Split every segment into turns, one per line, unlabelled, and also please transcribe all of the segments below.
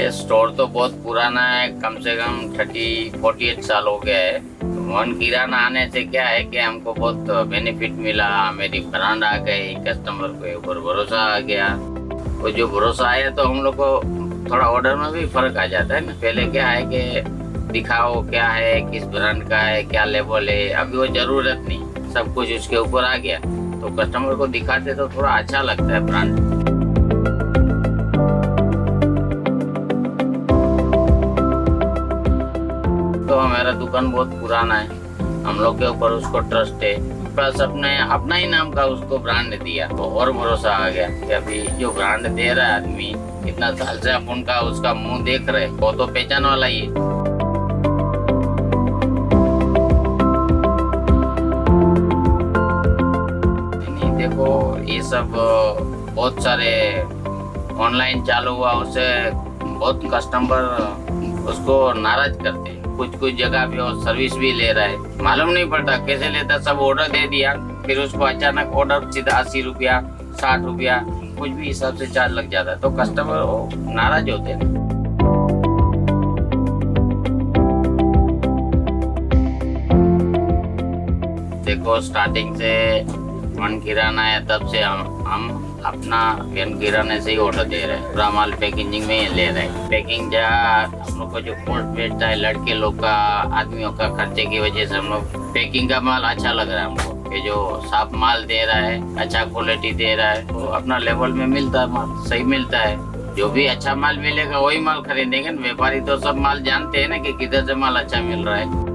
ये स्टोर तो बहुत पुराना है, कम से कम 48 साल हो गया है। वन किराना आने से क्या है कि हमको बहुत बेनिफिट मिला, मेरी ब्रांड आ गई, कस्टमर के ऊपर भरोसा आ गया। वो जो भरोसा आया तो हम लोग को थोड़ा ऑर्डर में भी फर्क आ जाता है ना। पहले क्या है कि दिखाओ क्या है, किस ब्रांड का है, क्या लेवल है, अभी वो जरूरत नहीं, सब कुछ उसके ऊपर आ गया तो कस्टमर को दिखाते तो थोड़ा अच्छा लगता है ब्रांड। तो हमारा दुकान बहुत पुराना है, हम लोग के ऊपर उसको ट्रस्ट है, प्लस अपने अपना ही नाम का उसको ब्रांड दिया तो और भरोसा आ गया कि अभी जो ब्रांड दे रहा है आदमी, इतना साल से अपन का उसका मुंह देख रहे, वो तो पहचान वाला ही है। नहीं देखो, ये सब बहुत सारे ऑनलाइन चालू हुआ, उससे बहुत कस्टमर उसको नाराज करते हैं। कुछ जगह पे वो सर्विस भी ले रहा है, मालूम नहीं पड़ता कैसे लेता, सब ऑर्डर दे दिया, फिर उसको अचानक ऑर्डर सीधा 80 रुपया 60 रुपया कुछ भी हिसाब से चार्ज लग जाता है तो कस्टमर नाराज होते हैं। देखो स्टार्टिंग से वन किराना है तब से हम अपना वन किराने से ही ऑर्डर दे रहे हैं, पूरा माल पैकेजिंग में ही ले रहे हैं। पैकिंग जहाँ हम लोग को जो कॉस्ट बैठता है लड़के लोग का, आदमियों का खर्चे की वजह से हम लोग पैकिंग का माल अच्छा लग रहा है हमको कि जो साफ माल दे रहा है, अच्छा क्वालिटी दे रहा है, तो अपना लेवल में मिलता है, माल सही मिलता है। जो भी अच्छा माल मिलेगा वही माल खरीदेंगे। व्यापारी तो सब माल जानते हैं ना कि किधर से माल अच्छा मिल रहा है।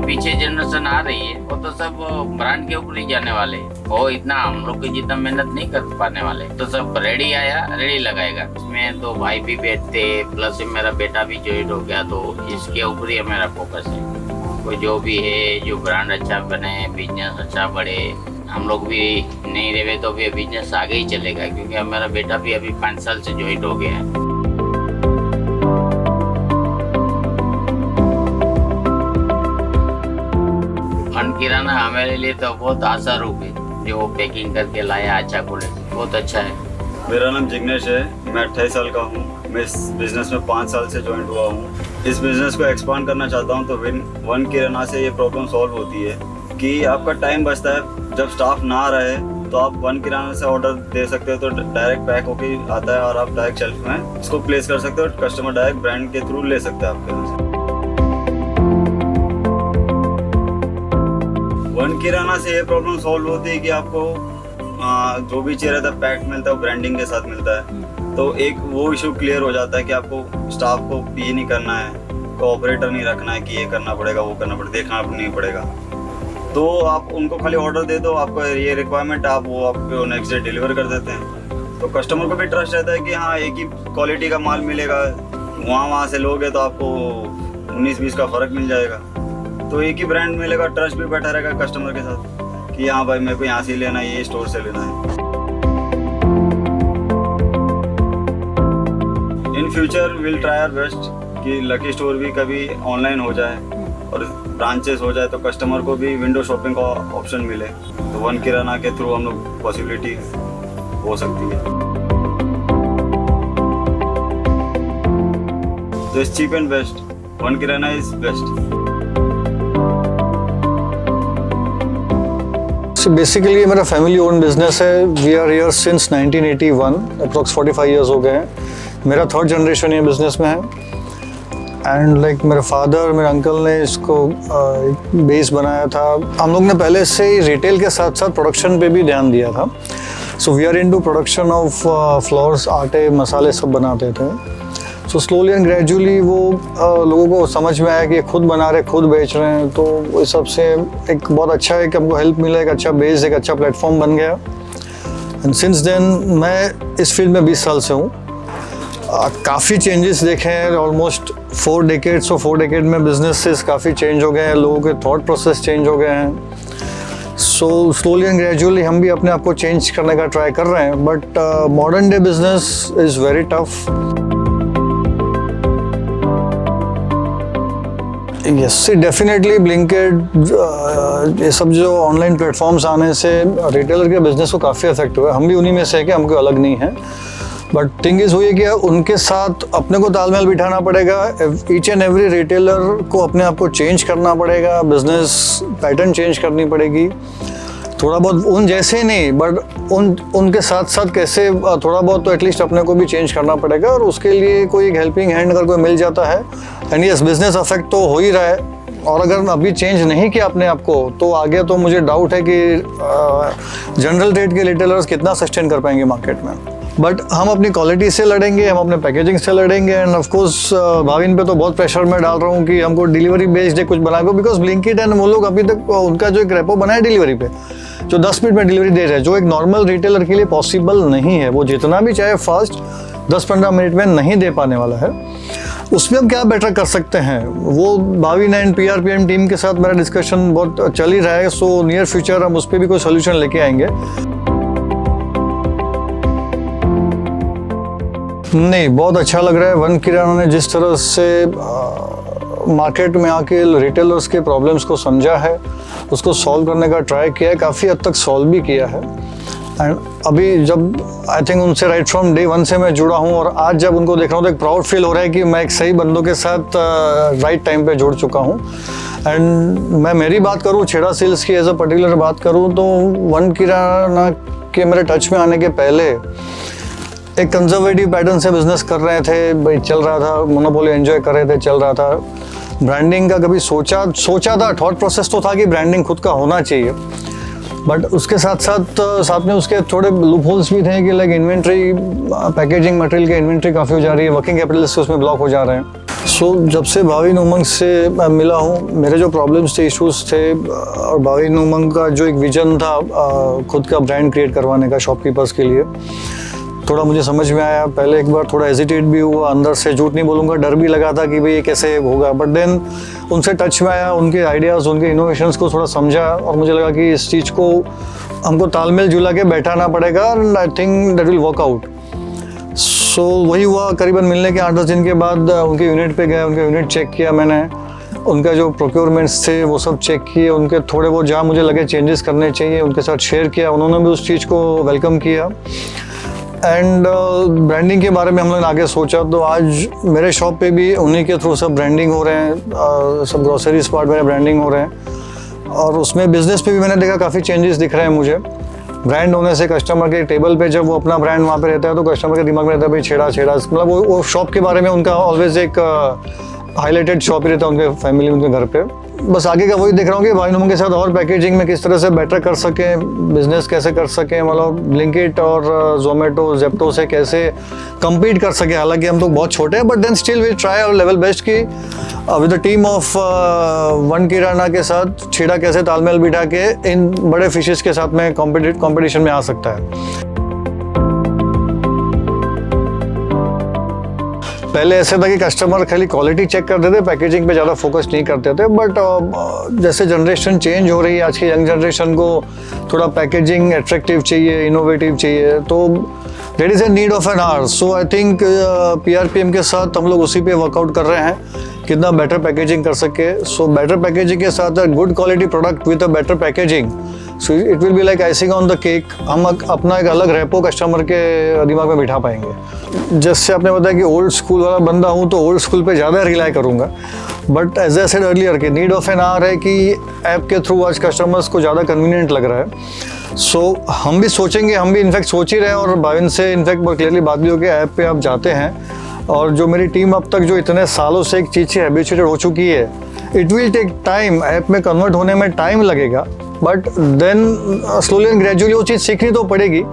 पीछे जनरेशन आ रही है वो तो सब ब्रांड के ऊपर ही जाने वाले, वो इतना हम लोग की जितना मेहनत नहीं कर पाने वाले। तो सब रेडी आया रेडी लगाएगा। इसमें तो भाई भी बैठते, प्लस मेरा बेटा भी ज्वाइन हो गया, तो इसके ऊपर ही मेरा फोकस है। वो जो भी है, जो ब्रांड अच्छा बने, बिजनेस अच्छा बढ़े, हम लोग भी नहीं रहे तो भी बिजनेस आगे ही चलेगा, क्योंकि मेरा बेटा भी अभी 5 साल से ज्वाइन हो गया है। वन किराना हमारे लिए तो बहुत आशा रूप है, जो पैकिंग करके लाया अच्छा क्वालिटी, बहुत अच्छा है।
मेरा नाम जिग्नेश है, मैं 28 साल का हूँ। मैं इस बिज़नेस में 5 साल से ज्वाइन हुआ हूँ। इस बिज़नेस को एक्सपांड करना चाहता हूँ तो वन किराना से ये प्रॉब्लम सॉल्व होती है कि आपका टाइम बचता है। जब स्टाफ ना रहे तो आप वन किराना से ऑर्डर दे सकते हो, तो डायरेक्ट पैक होके आता है और आप डायरेक्ट शेल्फ में इसको प्लेस कर सकते हो। कस्टमर डायरेक्ट ब्रांड के थ्रू ले सकते हैं आपके यहाँ से। वन किराना से ये प्रॉब्लम सॉल्व होती है कि आपको जो भी चाहिए रहता है पैक मिलता है, वो ब्रांडिंग के साथ मिलता है। तो एक वो इशू क्लियर हो जाता है कि आपको स्टाफ को ये नहीं करना है, कोऑपरेटर नहीं रखना है कि ये करना पड़ेगा वो करना पड़ेगा, देखना नहीं पड़ेगा। तो आप उनको खाली ऑर्डर दे दो, आपका ये रिक्वायरमेंट आप वो आपको नेक्स्ट डे डिलीवर कर देते हैं। तो कस्टमर को भी ट्रस्ट रहता है कि हाँ एक ही क्वालिटी का माल मिलेगा। वहाँ से लोगे तो आपको 19-20 का फ़र्क मिल जाएगा। तो एक ही ब्रांड मिलेगा, ट्रस्ट भी बैठा रहेगा कस्टमर के साथ कि हाँ भाई मेरे को यहाँ से लेना है, ये स्टोर से लेना है। In future will try our best कि लकी स्टोर भी कभी ऑनलाइन हो जाए और ब्रांचेस हो जाए, तो कस्टमर को भी विंडो शॉपिंग का ऑप्शन मिले। तो वन किराना के थ्रू हम लोग पॉसिबिलिटी हो सकती है। तो it's cheap and best, one kirana is best.
Basically ये मेरा फैमिली ओन बिजनेस है। We are here since 1981, approx 45 years हो गए हैं। मेरा 3rd जनरेशन ये बिज़नेस में है। एंड लाइक मेरे फादर, मेरे अंकल ने इसको एक बेस बनाया था। हम लोग ने पहले से ही रिटेल के साथ साथ प्रोडक्शन पे भी ध्यान दिया था। So we are into production of flours, आटे, मसाले सब बनाते थे। सो स्लोली एंड ग्रेजुअली वो लोगों को समझ में आया कि खुद बना रहे, खुद बेच रहे हैं, तो वो सबसे एक बहुत अच्छा है कि हमको हेल्प मिला, एक अच्छा बेस, एक अच्छा प्लेटफॉर्म बन गया। एंड सिंस देन मैं इस फील्ड में 20 साल से हूँ। काफ़ी चेंजेस देखे हैं, ऑलमोस्ट 4 डेकेड्स। और 4 डेकेड में बिजनेसेस काफ़ी चेंज हो गए हैं, लोगों के थॉट प्रोसेस चेंज हो गए हैं। सो स्लोली एंड ग्रेजुअली हम भी अपने आप को चेंज करने का ट्राई कर रहे हैं। But modern day business is very tough. Yes see definitely Blinkit ये सब जो ऑनलाइन प्लेटफॉर्म्स आने से रिटेलर के बिजनेस को काफ़ी अफेक्ट हुआ है। हम भी उन्हीं में से है कि हमको अलग नहीं है, बट थिंग इज़ हुई है कि उनके साथ अपने को तालमेल बिठाना पड़ेगा। ईच एंड एवरी रिटेलर को अपने आप को चेंज करना पड़ेगा, बिजनेस पैटर्न चेंज करनी पड़ेगी, थोड़ा बहुत उन जैसे नहीं बट उनके साथ साथ कैसे थोड़ा बहुत तो एटलीस्ट अपने को भी चेंज करना पड़ेगा। और उसके लिए कोई एक हेल्पिंग हैंड अगर कोई मिल जाता है, एंड यस बिजनेस अफेक्ट तो हो ही रहा है, और अगर अभी चेंज नहीं किया अपने आप को तो आगे तो मुझे डाउट है कि जनरल ट्रेड के रिटेलर्स कितना सस्टेन कर पाएंगे मार्केट में। बट हम अपनी क्वालिटी से लड़ेंगे, हम अपने पैकेजिंग से लड़ेंगे, एंड ऑफ कोर्स भाविन पे तो बहुत प्रेशर मैं डाल रहा हूँ कि हमको डिलीवरी बेस्ड कुछ बना दो, बिकॉज ब्लिंकिट एंड वो लोग अभी तक उनका जो एक रेपो बना है डिलीवरी पे, जो 10 मिनट में डिलीवरी दे रहे हैं, जो एक नॉर्मल रिटेलर के लिए पॉसिबल नहीं है। वो जितना भी चाहे फास्ट 10-15 मिनट में नहीं दे पाने वाला है। उसमें हम क्या बेटर कर सकते हैं, वो भाविन एंड PRPM टीम के साथ मेरा डिस्कशन बहुत चल ही रहा है। सो नियर फ्यूचर हम उस पर भी कोई सोल्यूशन लेके आएंगे। नहीं, बहुत अच्छा लग रहा है। वन किराना ने जिस तरह से मार्केट में आके रिटेलर्स के प्रॉब्लम्स को समझा है, उसको सॉल्व करने का ट्राई किया है, काफ़ी हद तक सॉल्व भी किया है। एंड अभी जब आई थिंक उनसे राइट फ्रॉम डे 1 से मैं जुड़ा हूँ, और आज जब उनको देख रहा हूँ तो एक प्राउड फील हो रहा है कि मैं एक सही बंदों के साथ राइट टाइम पे जुड़ चुका हूँ। एंड मैं मेरी बात करूँ, छेड़ा सेल्स की एज अ पर्टिकुलर बात करूँ, तो वन किराना के मेरे टच में आने के पहले एक कंजर्वेटिव पैटर्न से बिजनेस कर रहे थे, भाई चल रहा था, मोनोपोली एंजॉय कर रहे थे, चल रहा था। ब्रांडिंग का कभी सोचा था, थॉट प्रोसेस तो था कि ब्रांडिंग खुद का होना चाहिए, बट उसके साथ में उसके थोड़े लूप होल्स भी थे कि लाइक इन्वेंट्री, पैकेजिंग मटेरियल की इन्वेंट्री काफ़ी हो जा रही है, वर्किंग कैपिटल से उसमें ब्लॉक हो जा रहे हैं। सो जब से भाविन उमंग से मैं मिला हूँ, मेरे जो प्रॉब्लम्स थे, इश्यूज थे, और भाविन उमंग का जो एक विजन था खुद का ब्रांड क्रिएट करवाने का शॉपकीपर्स के लिए, थोड़ा मुझे समझ में आया। पहले एक बार थोड़ा हेजिटेट भी हुआ, अंदर से झूठ नहीं बोलूँगा, डर भी लगा था कि भाई ये कैसे होगा, बट देन उनसे टच में आया, उनके आइडियाज़, उनके इनोवेशंस को थोड़ा समझा, और मुझे लगा कि इस चीज़ को हमको तालमेल जुला के बैठाना पड़ेगा, and I think that will work out. So वही हुआ। करीबन मिलने के 8-10 दिन के बाद उनके यूनिट पे गया, उनके यूनिट चेक किया मैंने, उनका जो प्रोक्योरमेंट्स थे वो सब चेक किए, उनके थोड़े बहुत जहाँ मुझे लगे चेंजेस करने चाहिए उनके साथ शेयर किया, उन्होंने भी उस चीज़ को वेलकम किया। एंड ब्रांडिंग के बारे में हम लोगों ने आगे सोचा, तो आज मेरे शॉप पे भी उन्हीं के थ्रू सब ब्रांडिंग हो रहे हैं, सब ग्रोसरीज पार्ट मेरे ब्रांडिंग हो रहे हैं, और उसमें बिजनेस पे भी मैंने देखा काफ़ी चेंजेस दिख रहे हैं मुझे। ब्रांड होने से कस्टमर के टेबल पे जब वो अपना ब्रांड वहाँ पे रहता है तो कस्टमर के दिमाग में रहता है भाई छेड़ा, मतलब वो शॉप के बारे में उनका ऑलवेज एक हाईलाइटेड शॉप ही रहता है उनके फैमिली, उनके घर पे। बस आगे का वही देख रहा हूँ कि भाविन उमंग के साथ और पैकेजिंग में किस तरह से बेटर कर सकें, बिजनेस कैसे कर सकें, मतलब ब्लिंकिट और जोमेटो, जेप्टो से कैसे कम्पीट कर सकें। हालांकि हम तो बहुत छोटे हैं, but then still we try our level best कि with the team of one Kirana के साथ छेड़ा कैसे तालमेल बिठा के इन बड़े फिशेस के साथ में कॉम्पिटिशन में आ सकता है। पहले ऐसे था कि कस्टमर खाली क्वालिटी चेक करते थे, पैकेजिंग पे ज़्यादा फोकस नहीं करते थे, बट जैसे जनरेशन चेंज हो रही है, आज की यंग जनरेशन को थोड़ा पैकेजिंग अट्रैक्टिव चाहिए, इनोवेटिव चाहिए, तो there is a need of an hour. So I think PRPM के साथ हम लोग उसी पे वर्कआउट कर रहे हैं, कितना बेटर पैकेजिंग कर सके। सो बेटर पैकेजिंग के साथ good quality product with a better packaging, so it will be like icing on the cake. हम अपना एक अलग रेपो कस्टमर के दिमाग में बिठा पाएंगे। जैसे आपने बताया कि ओल्ड स्कूल वाला बंदा हूँ, तो ओल्ड स्कूल पे ज़्यादा रिलाई करूँगा, but as I said earlier कि नीड ऑफ एन आवर है कि ऐप के थ्रू आज कस्टमर्स को ज़्यादा कन्वीनियंट लग रहा है। सो हम भी सोचेंगे, हम भी इनफैक्ट सोच ही रहे हैं, और भाविन से इनफैक्ट बहुत क्लियरली बात भी हो कि ऐप पे आप जाते हैं, और जो मेरी टीम अब तक जो इतने सालों से एक चीज़ से हैबिचुएटेड हो चुकी है, it will take time, app में कन्वर्ट होने में टाइम लगेगा, but then slowly and gradually वो चीज़ सीखनी तो पड़ेगी।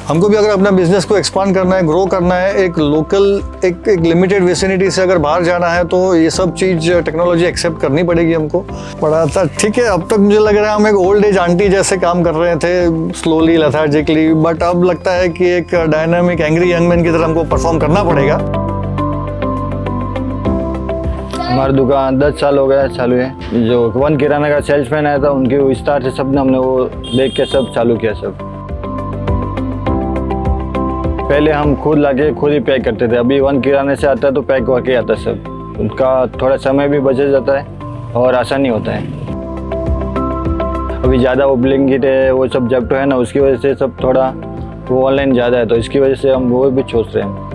हमको भी अगर अपना बिजनेस को एक्सपांड करना है, ग्रो करना है, एक लोकल एक लिमिटेड विसिनिटी से अगर बाहर जाना है, तो ये सब चीज़ टेक्नोलॉजी एक्सेप्ट करनी पड़ेगी हमको। बड़ा था, ठीक है, अब तक मुझे लग रहा है हम एक ओल्ड एज आंटी जैसे काम कर रहे थे, स्लोली, लेथार्जिकली, बट अब लगता है कि एक डायनामिक एंग्री यंग मैन की तरह हमको परफॉर्म करना पड़ेगा।
हमारी दुकान 10 साल हो गया चालू है। जो वन किराना का सेल्समैन आया था, उनके विस्तार से सब ने हमने वो देख के सब चालू किया। सब पहले हम खुद लाके खुद ही पैक करते थे, अभी वन किराने से आता है तो पैक करके आता है सब। उनका थोड़ा समय भी बच जाता है और आसानी होता है। अभी ज़्यादा वो ब्लिंकिट है, वो सब जेप्टो है ना, उसकी वजह से सब थोड़ा वो ऑनलाइन ज़्यादा है, तो इसकी वजह से हम वो भी सोच रहे हैं।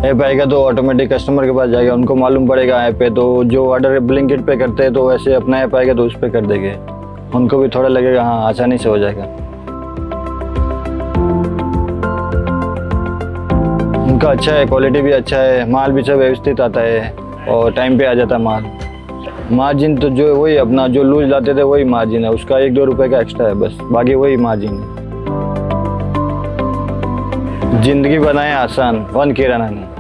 ऐप आएगा तो ऑटोमेटिक कस्टमर के पास जाएगा, उनको मालूम पड़ेगा ऐप पे, तो जो ऑर्डर ब्लिंकिट पे करते हैं तो वैसे अपना ऐप आएगा तो उस पर कर देंगे, उनको भी थोड़ा लगेगा हाँ आसानी से हो जाएगा। उनका अच्छा है, क्वालिटी भी अच्छा है, माल भी सब व्यवस्थित आता है और टाइम पे आ जाता है माल। मार्जिन तो जो वही अपना जो लूज लाते थे वही मार्जिन है, उसका 1-2 रुपए का एक्स्ट्रा है बस, बाकी वही मार्जिन है। जिंदगी बनाए आसान, वन किराना ने।